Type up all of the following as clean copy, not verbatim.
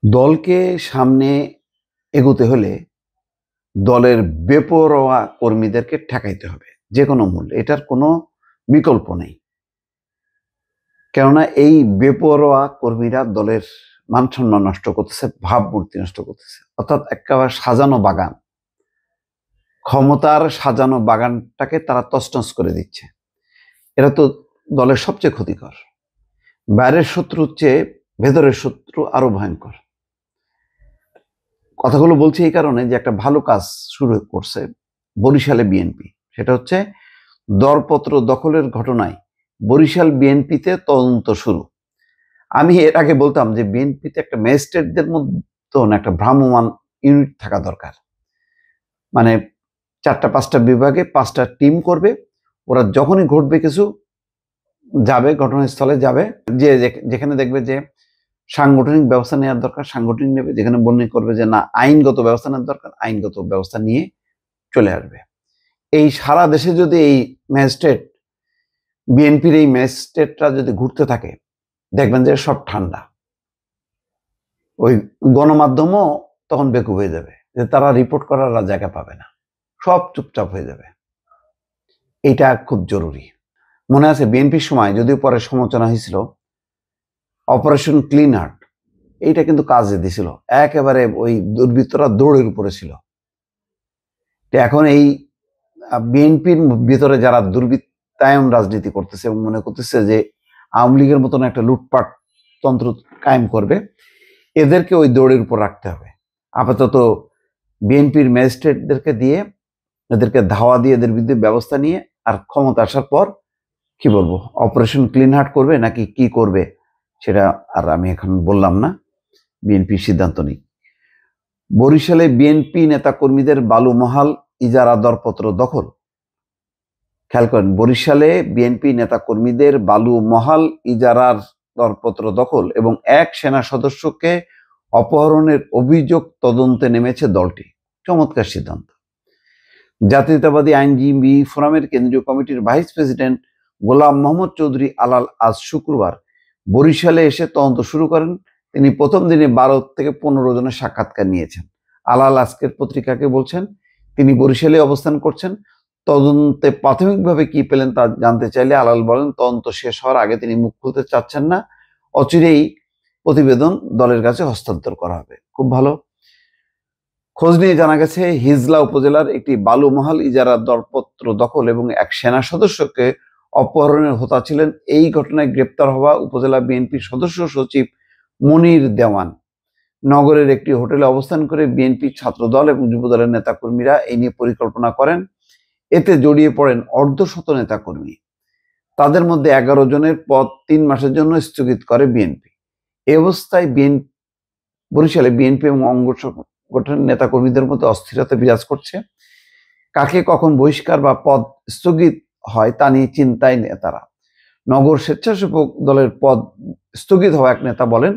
দলকে সামনে এগোতে হলে দলের বেপরোয়া কর্মীদেরকে ঠেকাইতে হবে যে কোনো মূল্যে। এটার কোনো বিকল্প নেই। কেননা এই বেপরোয়া কর্মীরা দলের মান সম্মান নষ্ট করতেছে, ভাবমূর্তি নষ্ট করতেছে। অর্থাৎ একেবারে সাজানো বাগান, ক্ষমতার সাজানো বাগানটাকে তারা তছনছ করে দিচ্ছে। এরা তো দলের সবচেয়ে ক্ষতিকর। বাইরের শত্রুর চেয়ে ভেতরের শত্রু আরো ভয়ঙ্কর। কথাগুলো বলছি এই কারণে যে একটা ভালো কাজ শুরু করছে বরিশালে বিএনপি। সেটা হচ্ছে দরপত্র দখলের ঘটনায় বরিশাল বিএনপিতে তদন্ত শুরু। আমি এর আগে বলতাম যে বিএনপিতে একটা ম্যাজিস্ট্রেটদের মতন একটা ভ্রাম্যমাণ ইউনিট থাকা দরকার। মানে 4-5টা বিভাগে 5টা টিম করবে। ওরা যখনই ঘটবে কিছু যাবে, ঘটনাস্থলে যাবে, যে যেখানে দেখবে যে সাংগঠনিক ব্যবস্থা নেওয়ার দরকার সাংগঠনিক নেবে, যেখানে মনে করবে যে না আইনগত ব্যবস্থা নেওয়ার দরকার আইনগত ব্যবস্থা নিয়ে চলে আসবে। এই সারা দেশে যদি এই ম্যাজিস্ট্রেট বিএনপির এই ম্যাজিস্ট্রেটরা যদি ঘুরতে থাকে, দেখবেন যে সব ঠান্ডা। ওই গণমাধ্যমও তখন বেকুব হয়ে যাবে, যে তারা রিপোর্ট করার জায়গা পাবে না, সব চুপচাপ হয়ে যাবে। এটা খুব জরুরি। মনে আছে বিএনপির সময়, যদিও পরে সমালোচনা হয়েছিল, অপারেশন ক্লিন হার্ট, এইটা কিন্তু কাজে দিছিল। একেবারে ওই দুর্বৃত্তরা দৌড়ের উপরে ছিল। এখন এই বিএনপির ভিতরে যারা দুর্বৃত্তায়ন রাজনীতি করতেছে এবং মনে করতেছে যে আওয়ামী লীগের মতন একটা লুটপাট তন্ত্র কায়েম করবে, এদেরকে ওই দৌড়ের উপর রাখতে হবে। আপাতত বিএনপির ম্যাজিস্ট্রেটদেরকে দিয়ে, এদেরকে ধাওয়া দিয়ে, এদের বিরুদ্ধে ব্যবস্থা নিয়ে, আর ক্ষমতা আসার পর কি বলবো, অপারেশন ক্লিন হার্ট করবে নাকি কি করবে সেটা আর আমি এখন বললাম না, বিএনপির সিদ্ধান্ত নেই। বরিশালে বিএনপি নেতা কর্মীদের বালুমহাল ইজারা দরপত্র দখল। খেয়াল করেন, বরিশালে বিএনপি নেতা কর্মীদের বালুমহাল ইজারার দরপত্র দখল এবং এক সেনা সদস্যকে অপহরণের অভিযোগ তদন্তে নেমেছে দলটি। চমৎকার সিদ্ধান্ত। জাতীয়তাবাদী আইনজীবী ফোরামের কেন্দ্রীয় কমিটির ভাইস প্রেসিডেন্ট গোলাম মোহাম্মদ চৌধুরী আলাল আজ শুক্রবার বরিশালে এসে তদন্ত শুরু করেন। তিনি প্রথম দিনে 12 থেকে 15 জনের সাক্ষাৎকার নিয়েছেন। আলাল আজকের পত্রিকাকে বলছেন তিনি বরিশালে অবস্থান করছেন। তদন্তে প্রাথমিকভাবে কি পেলেন তা জানতে চাইলে আলাল বলেন, তদন্ত শেষ হওয়ার আগে তিনি মুখ খুলতে চাচ্ছেন না। অচিরেই প্রতিবেদন দলের কাছে হস্তান্তর করা হবে। খুব ভালো। খোঁজ নিয়ে জানা গেছে, হিজলা উপজেলার একটি বালুমহাল ইজারার দরপত্র দখল এবং এক সেনা সদস্যকে অপহরণের হোতা ছিলেন এই ঘটনায় গ্রেপ্তার হওয়া উপজেলা বিএনপির সদস্য সচিব মনির দেওয়ান। নগরের একটি হোটেলে অবস্থান করে বিএনপি ছাত্রদল এবং যুবদলের নেতাকর্মীরা এই নিয়ে পরিকল্পনা করেন। এতে জড়িয়ে পড়েন অর্ধশত নেতাকর্মী। তাদের মধ্যে 11 জনের পদ 3 মাসের জন্য স্থগিত করে বিএনপি। এই অবস্থায় বরিশালে বিএনপি এবং অঙ্গ সংগঠনের নেতাকর্মীদের মধ্যে অস্থিরতা বিরাজ করছে। কাকে কখন বহিষ্কার বা পদ স্থগিত হয় তা নিয়ে চিন্তায় নেতারা। নগর স্বেচ্ছাসেবক দলের পদ স্থগিত হওয়া এক নেতা বলেন,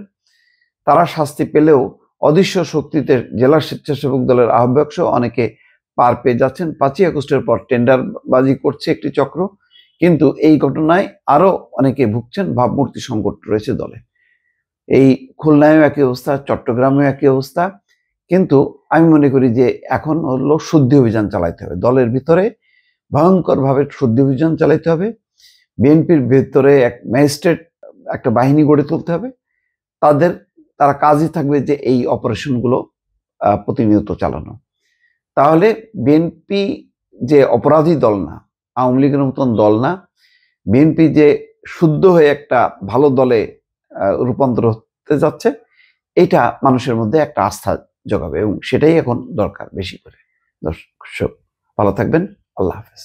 তারা শাস্তি পেলেও অদৃশ্য শক্তিতে জেলা স্বেচ্ছাসেবক দলের আহ্বায়ক সহ অনেকে পার পেয়ে যাচ্ছেন। 5ই আগস্টের পর টেন্ডারবাজি করছে একটি চক্র, কিন্তু এই ঘটনায় আরো অনেকে ভুগছেন। ভাবমূর্তি সংকট রয়েছে দলে। এই খুলনায়ও একই অবস্থা, চট্টগ্রামেও একই অবস্থা। কিন্তু আমি মনে করি যে এখন হলো শুদ্ধি অভিযান চালাইতে হবে। দলের ভিতরে ভয়ঙ্করভাবে শুদ্ধি অভিযান চালাইতে হবে। বিএনপির ভিতরে এক ম্যাজিস্ট্রেট একটা বাহিনী গড়ে তুলতে হবে। তারা কাজই থাকবে যে এই অপারেশনগুলো প্রতিনিয়ত চালানো। তাহলে বিএনপি যে অপরাধী দল না, আওয়ামী লীগের মতন দল না, বিএনপি যে শুদ্ধ হয়ে একটা ভালো দলে রূপান্তর হতে যাচ্ছে, এটা মানুষের মধ্যে একটা আস্থা জোগাবে এবং সেটাই এখন দরকার বেশি করে। দর্শক ভালো থাকবেন। আল্লাহ হাফেজ।